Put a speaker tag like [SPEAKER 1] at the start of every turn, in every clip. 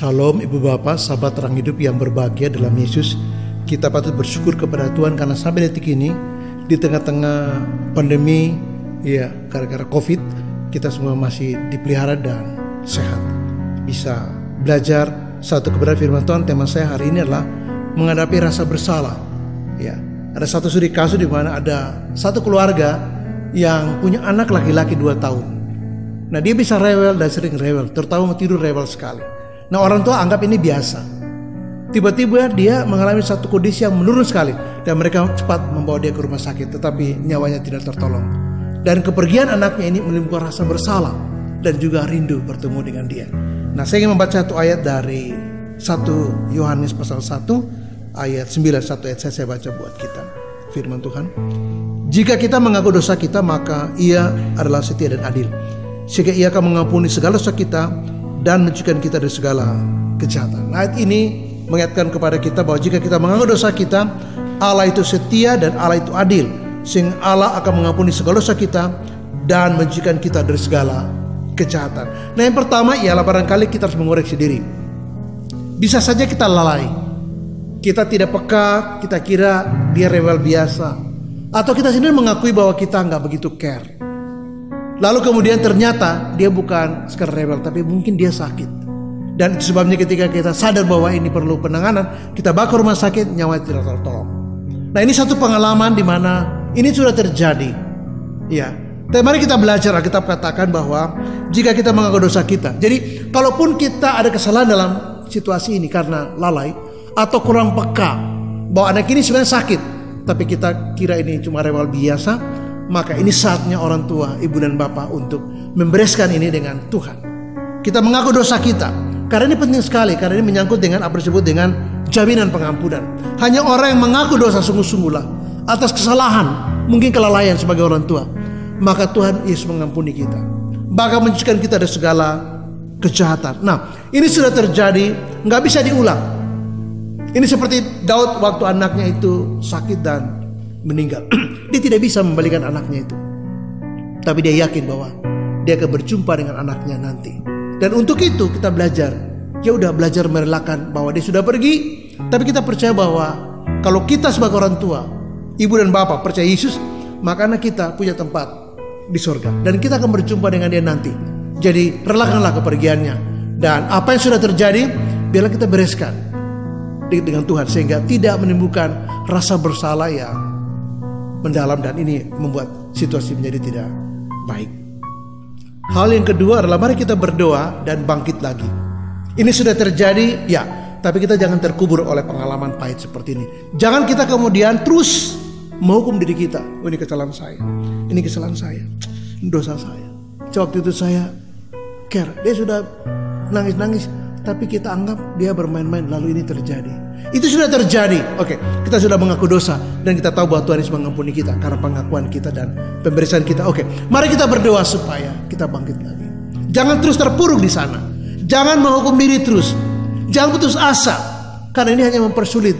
[SPEAKER 1] Shalom Ibu Bapak, sahabat terang hidup yang berbahagia dalam Yesus. Kita patut bersyukur kepada Tuhan karena sampai detik ini, di tengah-tengah pandemi, ya gara-gara COVID, kita semua masih dipelihara dan sehat. Bisa belajar satu kebenaran firman Tuhan. Tema saya hari ini adalah menghadapi rasa bersalah. Ya, ada satu studi kasus di mana ada satu keluarga yang punya anak laki-laki 2 tahun. Nah, dia bisa rewel dan sering rewel, terutama tidur rewel sekali. Nah, orang tua anggap ini biasa. Tiba-tiba dia mengalami satu kondisi yang menurun sekali, dan mereka cepat membawa dia ke rumah sakit, tetapi nyawanya tidak tertolong. Dan kepergian anaknya ini menimbulkan rasa bersalah dan juga rindu bertemu dengan dia. Nah, saya ingin membaca satu ayat dari 1 Yohanes pasal 1 ayat 9, satu ayat saya baca buat kita. Firman Tuhan, jika kita mengaku dosa kita, maka Ia adalah setia dan adil, sehingga Ia akan mengampuni segala dosa kita dan mencucikan kita dari segala kejahatan. Ayat ini mengingatkan kepada kita bahwa jika kita mengaku dosa kita, Allah itu setia dan Allah itu adil, sehingga Allah akan mengampuni segala dosa kita dan mencucikan kita dari segala kejahatan. Nah, yang pertama ialah barangkali kita harus mengoreksi diri. Bisa saja kita lalai, kita tidak peka, kita kira dia rewel biasa, atau kita sendiri mengakui bahwa kita nggak begitu care. Lalu kemudian ternyata dia bukan sekedar rewel, tapi mungkin dia sakit. Dan itu sebabnya ketika kita sadar bahwa ini perlu penanganan, kita bawa ke rumah sakit, nyawa tidak tertolong. Nah, ini satu pengalaman di mana ini sudah terjadi. Ya, tapi mari kita belajar. Alkitab katakan bahwa jika kita mengaku dosa kita, jadi kalaupun kita ada kesalahan dalam situasi ini karena lalai atau kurang peka bahwa anak ini sebenarnya sakit, tapi kita kira ini cuma rewel biasa, maka ini saatnya orang tua, ibu dan bapak untuk membereskan ini dengan Tuhan. Kita mengaku dosa kita, karena ini penting sekali, karena ini menyangkut dengan apa disebut dengan jaminan pengampunan. Hanya orang yang mengaku dosa sungguh-sungguhlah atas kesalahan, mungkin kelalaian sebagai orang tua, maka Tuhan Yesus mengampuni kita, bahkan mencucikan kita dari segala kejahatan. Nah, ini sudah terjadi, nggak bisa diulang. Ini seperti Daud waktu anaknya itu sakit dan meninggal. Dia tidak bisa membalikan anaknya itu, tapi dia yakin bahwa dia akan berjumpa dengan anaknya nanti. Dan untuk itu kita belajar. Ya udah, belajar merelakan bahwa dia sudah pergi, tapi kita percaya bahwa kalau kita sebagai orang tua, ibu dan bapak percaya Yesus, maka anak kita punya tempat di surga dan kita akan berjumpa dengan dia nanti. Jadi relakanlah kepergiannya, dan apa yang sudah terjadi biarlah kita bereskan dengan Tuhan, sehingga tidak menimbulkan rasa bersalah yang mendalam, dan ini membuat situasi menjadi tidak baik. Hal yang kedua adalah mari kita berdoa dan bangkit lagi. Ini sudah terjadi, ya, tapi kita jangan terkubur oleh pengalaman pahit seperti ini. Jangan kita kemudian terus menghukum diri kita. Oh, ini kesalahan saya, ini kesalahan saya, ini dosa saya. Waktu itu saya care, dia sudah nangis-nangis, tapi kita anggap dia bermain-main, lalu ini terjadi. Itu sudah terjadi. Oke, kita sudah mengaku dosa dan kita tahu bahwa Tuhan Yesus mengampuni kita karena pengakuan kita dan pemberian kita. Oke, mari kita berdoa supaya kita bangkit lagi. Jangan terus terpuruk di sana. Jangan menghukum diri terus. Jangan putus asa, karena ini hanya mempersulit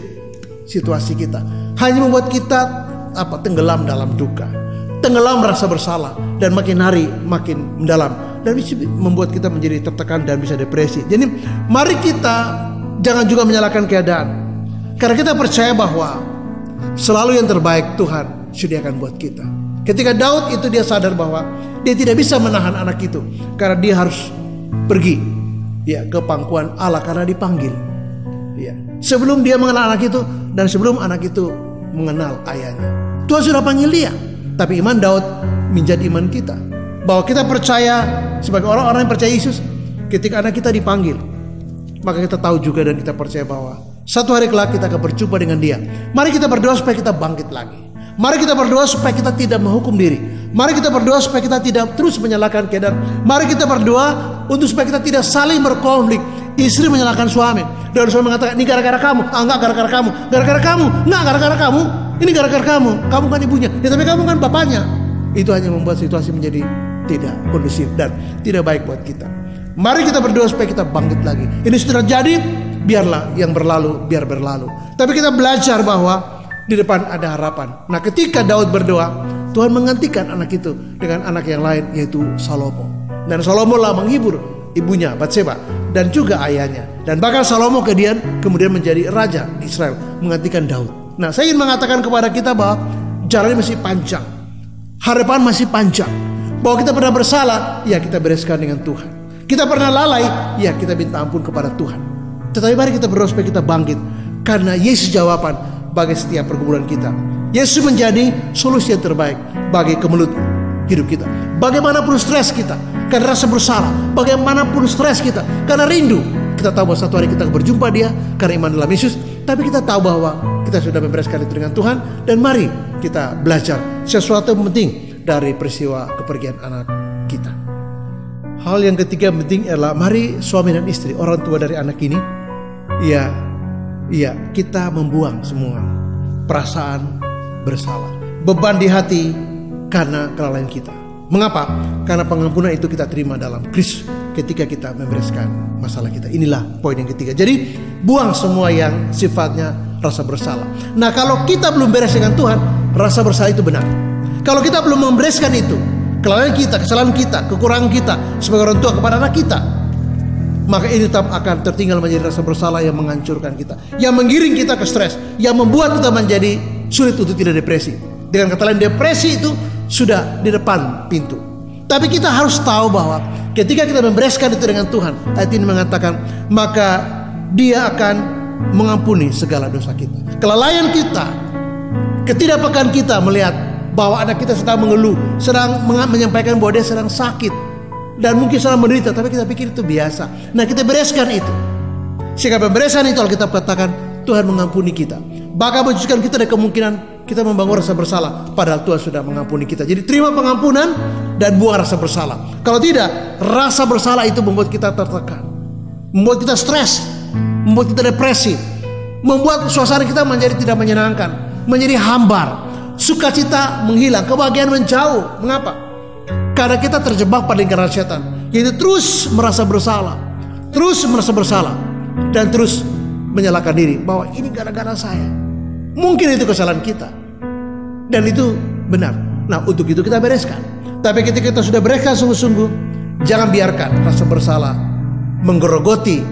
[SPEAKER 1] situasi kita. Hanya membuat kita tenggelam dalam duka, tenggelam merasa bersalah, dan makin hari makin mendalam, dan bisa membuat kita menjadi tertekan dan bisa depresi. Jadi mari kita jangan juga menyalahkan keadaan, karena kita percaya bahwa selalu yang terbaik Tuhan sediakan buat kita. Ketika Daud itu dia sadar bahwa dia tidak bisa menahan anak itu, karena dia harus pergi, ya, ke pangkuan Allah karena dipanggil. Ya, sebelum dia mengenal anak itu dan sebelum anak itu mengenal ayahnya, Tuhan sudah panggil dia. Tapi iman Daud menjadi iman kita, bahwa kita percaya sebagai orang-orang yang percaya Yesus, ketika anak kita dipanggil, maka kita tahu juga dan kita percaya bahwa satu hari kelak kita akan berjumpa dengan dia. Mari kita berdoa supaya kita bangkit lagi. Mari kita berdoa supaya kita tidak menghukum diri. Mari kita berdoa supaya kita tidak terus menyalahkan keadaan. Mari kita berdoa untuk supaya kita tidak saling berkonflik. Istri menyalahkan suami, dan suami mengatakan, ini gara-gara kamu. Enggak gara-gara kamu. Gara-gara kamu. Enggak gara-gara kamu. Ini gara-gara kamu. Kamu kan ibunya. Ya, tapi kamu kan bapaknya. Itu hanya membuat situasi menjadi tidak kondusif dan tidak baik buat kita. Mari kita berdoa supaya kita bangkit lagi. Ini sudah terjadi, biarlah yang berlalu biar berlalu. Tapi kita belajar bahwa di depan ada harapan. Nah, ketika Daud berdoa, Tuhan menggantikan anak itu dengan anak yang lain, yaitu Salomo. Dan Salomo lah menghibur ibunya Batseba. dan juga ayahnya. Dan bahkan Salomo kemudian menjadi raja di Israel, menggantikan Daud. Nah, saya ingin mengatakan kepada kita bahwa jalannya masih panjang, harapan masih panjang. Bahwa kita pernah bersalah, ya kita bereskan dengan Tuhan. Kita pernah lalai, ya kita minta ampun kepada Tuhan. Tetapi mari kita berdoa supaya kita bangkit, karena Yesus jawaban bagi setiap pergumulan kita. Yesus menjadi solusi yang terbaik bagi kemelut hidup kita. Bagaimanapun stres kita karena rasa bersalah, bagaimanapun stres kita karena rindu, kita tahu bahwa satu hari kita akan berjumpa Dia karena iman dalam Yesus. Tapi kita tahu bahwa kita sudah membereskan itu dengan Tuhan. Dan mari kita belajar sesuatu yang penting dari peristiwa kepergian anak kita. Hal yang ketiga yang penting adalah mari suami dan istri, orang tua dari anak ini, ya kita membuang semua perasaan bersalah, beban di hati karena kelalaian kita. Mengapa? Karena pengampunan itu kita terima dalam Kristus ketika kita membereskan masalah kita. Inilah poin yang ketiga. Jadi buang semua yang sifatnya rasa bersalah. Nah, kalau kita belum beres dengan Tuhan, rasa bersalah itu benar. Kalau kita belum membereskan itu, kelalaian kita, kesalahan kita, kekurangan kita sebagai orang tua kepada anak kita, maka ini tetap akan tertinggal menjadi rasa bersalah yang menghancurkan kita, yang menggiring kita ke stres, yang membuat kita menjadi sulit untuk tidak depresi. Dengan kata lain, depresi itu sudah di depan pintu. Tapi kita harus tahu bahwa ketika kita membereskan itu dengan Tuhan, ayat ini mengatakan, maka Dia akan mengampuni segala dosa kita. Kelalaian kita, ketidakpekaan kita melihat bahwa anak kita sedang mengeluh, sedang menyampaikan bahwa dia sedang sakit dan mungkin sedang menderita, tapi kita pikir itu biasa. Nah, kita bereskan itu. Sehingga pemberesan itu Alkitab katakan Tuhan mengampuni kita. Bahkan menjauhkan kita dari kemungkinan kita membangun rasa bersalah, padahal Tuhan sudah mengampuni kita. Jadi terima pengampunan dan buang rasa bersalah. Kalau tidak, rasa bersalah itu membuat kita tertekan, membuat kita stres, membuat kita depresi, membuat suasana kita menjadi tidak menyenangkan, menjadi hambar, sukacita menghilang, kebahagiaan menjauh. Mengapa? Karena kita terjebak pada lingkaran setan, yaitu terus merasa bersalah, dan terus menyalahkan diri bahwa ini gara-gara saya. Mungkin itu kesalahan kita, dan itu benar. Nah, untuk itu kita bereskan. Tapi ketika kita sudah bereskan sungguh-sungguh, jangan biarkan rasa bersalah menggerogoti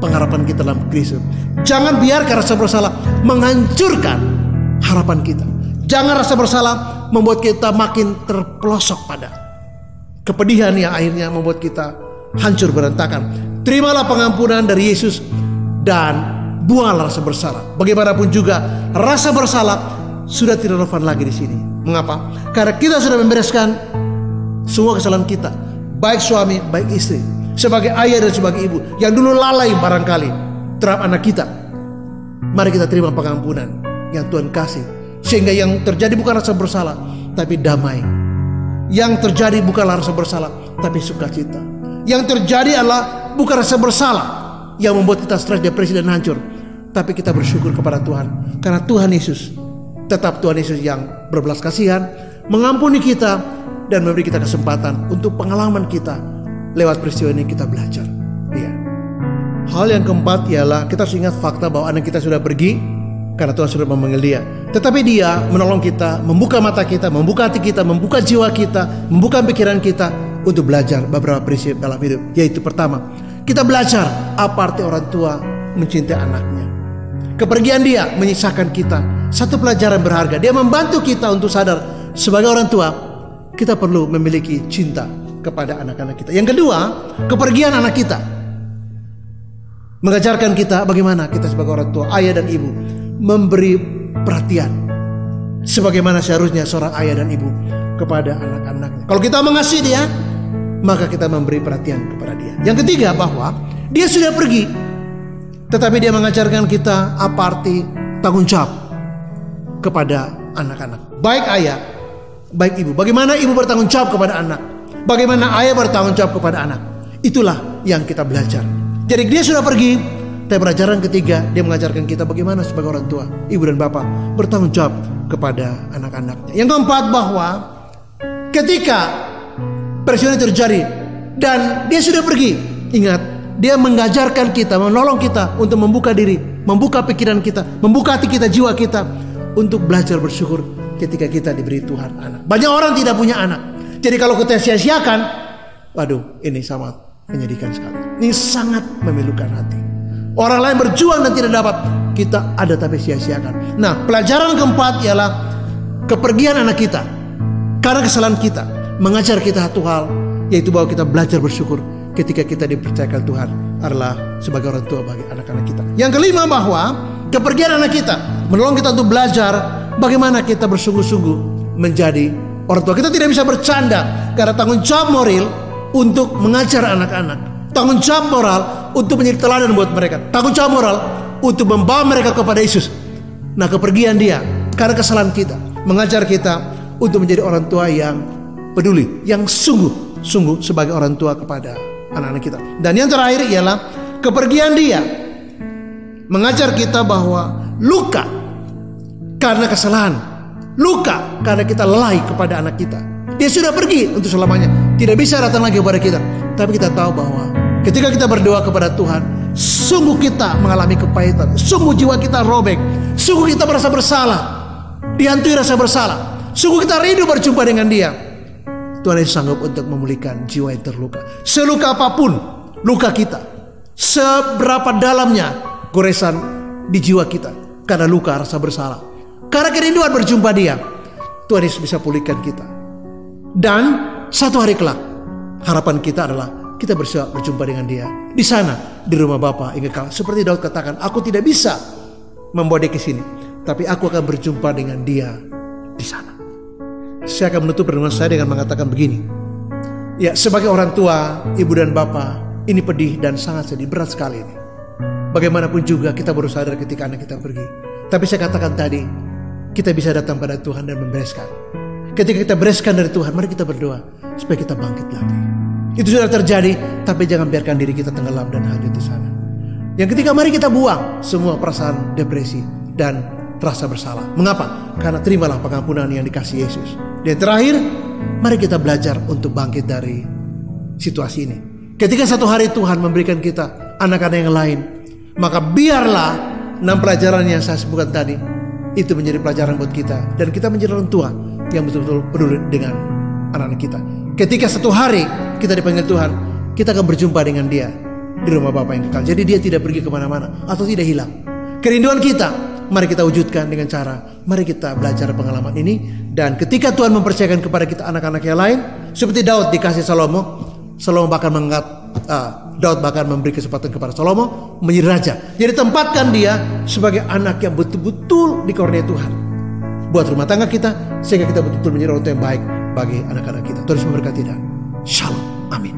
[SPEAKER 1] pengharapan kita dalam Kristus. Jangan biarkan rasa bersalah menghancurkan harapan kita. Jangan rasa bersalah membuat kita makin terpelosok pada kepedihan yang akhirnya membuat kita hancur berantakan. Terimalah pengampunan dari Yesus dan buanglah rasa bersalah. Bagaimanapun juga rasa bersalah sudah tidak relevan lagi di sini. Mengapa? Karena kita sudah membereskan semua kesalahan kita, baik suami, baik istri, sebagai ayah dan sebagai ibu yang dulu lalai barangkali terhadap anak kita. Mari kita terima pengampunan yang Tuhan kasih, sehingga yang terjadi bukan rasa bersalah, tapi damai. Yang terjadi bukanlah rasa bersalah, tapi sukacita. Yang terjadi adalah bukan rasa bersalah yang membuat kita stres, depresi dan hancur, tapi kita bersyukur kepada Tuhan, karena Tuhan Yesus tetap Tuhan Yesus yang berbelas kasihan, mengampuni kita dan memberi kita kesempatan untuk pengalaman kita. Lewat peristiwa ini kita belajar. Ya. Hal yang keempat ialah kita harus ingat fakta bahwa anak kita sudah pergi karena Tuhan sudah memanggil dia. Tetapi Dia menolong kita, membuka mata kita, membuka hati kita, membuka jiwa kita, membuka pikiran kita untuk belajar beberapa prinsip dalam hidup. Yaitu pertama, kita belajar apa arti orang tua mencintai anaknya. Kepergian Dia menyisakan kita satu pelajaran berharga. Dia membantu kita untuk sadar sebagai orang tua kita perlu memiliki cinta kepada anak-anak kita. Yang kedua, kepergian anak kita mengajarkan kita bagaimana kita sebagai orang tua, ayah dan ibu, memberi perhatian sebagaimana seharusnya seorang ayah dan ibu kepada anak-anaknya. Kalau kita mengasihi dia, maka kita memberi perhatian kepada dia. Yang ketiga, bahwa dia sudah pergi, tetapi dia mengajarkan kita apa arti tanggung jawab kepada anak-anak. Baik ayah, baik ibu. Bagaimana ibu bertanggung jawab kepada anak, bagaimana ayah bertanggung jawab kepada anak. Itulah yang kita belajar. Jadi dia sudah pergi, tapi pelajaran ketiga, dia mengajarkan kita bagaimana sebagai orang tua, ibu dan bapak, bertanggung jawab kepada anak-anaknya. Yang keempat, bahwa ketika peristiwa terjadi dan dia sudah pergi, ingat, dia mengajarkan kita, menolong kita untuk membuka diri, membuka pikiran kita, membuka hati kita, jiwa kita, untuk belajar bersyukur ketika kita diberi Tuhan anak. Banyak orang tidak punya anak. Jadi kalau kita sia-siakan, waduh, ini sangat menyedihkan sekali. Ini sangat memilukan hati. Orang lain berjuang dan tidak dapat, kita ada tapi sia-siakan. Nah, pelajaran keempat ialah kepergian anak kita karena kesalahan kita, mengajar kita satu hal, yaitu bahwa kita belajar bersyukur ketika kita dipercayakan Tuhan adalah sebagai orang tua bagi anak-anak kita. Yang kelima, bahwa kepergian anak kita menolong kita untuk belajar bagaimana kita bersungguh-sungguh menjadi orang tua. Kita tidak bisa bercanda karena tanggung jawab moral untuk mengajar anak-anak, tanggung jawab moral untuk menjadi teladan buat mereka, tanggung jawab moral untuk membawa mereka kepada Yesus. Nah, kepergian dia karena kesalahan kita mengajar kita untuk menjadi orang tua yang peduli, yang sungguh-sungguh sebagai orang tua kepada anak-anak kita. Dan yang terakhir ialah kepergian dia mengajar kita bahwa luka karena kesalahan, luka karena kita lalai kepada anak kita. Dia sudah pergi untuk selamanya, tidak bisa datang lagi kepada kita. Tapi kita tahu bahwa ketika kita berdoa kepada Tuhan, sungguh kita mengalami kepahitan, sungguh jiwa kita robek, sungguh kita merasa bersalah, dihantui rasa bersalah, sungguh kita rindu berjumpa dengan Dia. Tuhan Yesus sanggup untuk memulihkan jiwa yang terluka. Seluka apapun luka kita, seberapa dalamnya goresan di jiwa kita karena luka rasa bersalah, karena kerinduan berjumpa Dia, Tuhan Yesus bisa pulihkan kita. Dan satu hari kelak harapan kita adalah kita berjumpa dengan Dia di sana, di rumah Bapa yang kekal. Seperti Daud katakan, aku tidak bisa membawa dia ke sini, tapi aku akan berjumpa dengan Dia di sana. Saya akan menutup renungan saya dengan mengatakan begini. Ya, sebagai orang tua, ibu dan bapak, ini pedih dan sangat sedih, berat sekali ini. Bagaimanapun juga kita baru sadar ketika anak kita pergi. Tapi saya katakan tadi, kita bisa datang pada Tuhan dan membereskan. Ketika kita bereskan dari Tuhan, mari kita berdoa supaya kita bangkit lagi. Itu sudah terjadi, tapi jangan biarkan diri kita tenggelam dan hanyut di sana. Yang ketiga, mari kita buang semua perasaan depresi dan rasa bersalah. Mengapa? Karena terimalah pengampunan yang dikasih Yesus. Dan terakhir, mari kita belajar untuk bangkit dari situasi ini. Ketika satu hari Tuhan memberikan kita anak-anak yang lain, maka biarlah 6 pelajaran yang saya sebutkan tadi itu menjadi pelajaran buat kita, dan kita menjadi orang tua yang betul-betul peduli dengan anak-anak kita. Ketika satu hari kita dipanggil Tuhan, kita akan berjumpa dengan Dia di rumah Bapa yang kekal. Jadi Dia tidak pergi kemana-mana atau tidak hilang. Kerinduan kita, mari kita wujudkan dengan cara, mari kita belajar pengalaman ini. Dan ketika Tuhan mempercayakan kepada kita anak-anak yang lain, seperti Daud dikasih Salomo, Salomo bahkan Daud bahkan memberi kesempatan kepada Salomo menjadi raja. Jadi tempatkan dia sebagai anak yang betul-betul dikaruniai Tuhan buat rumah tangga kita, sehingga kita betul-betul menjadi orang yang baik bagi anak-anak kita. Terus memberkati dan Shalom. Amin.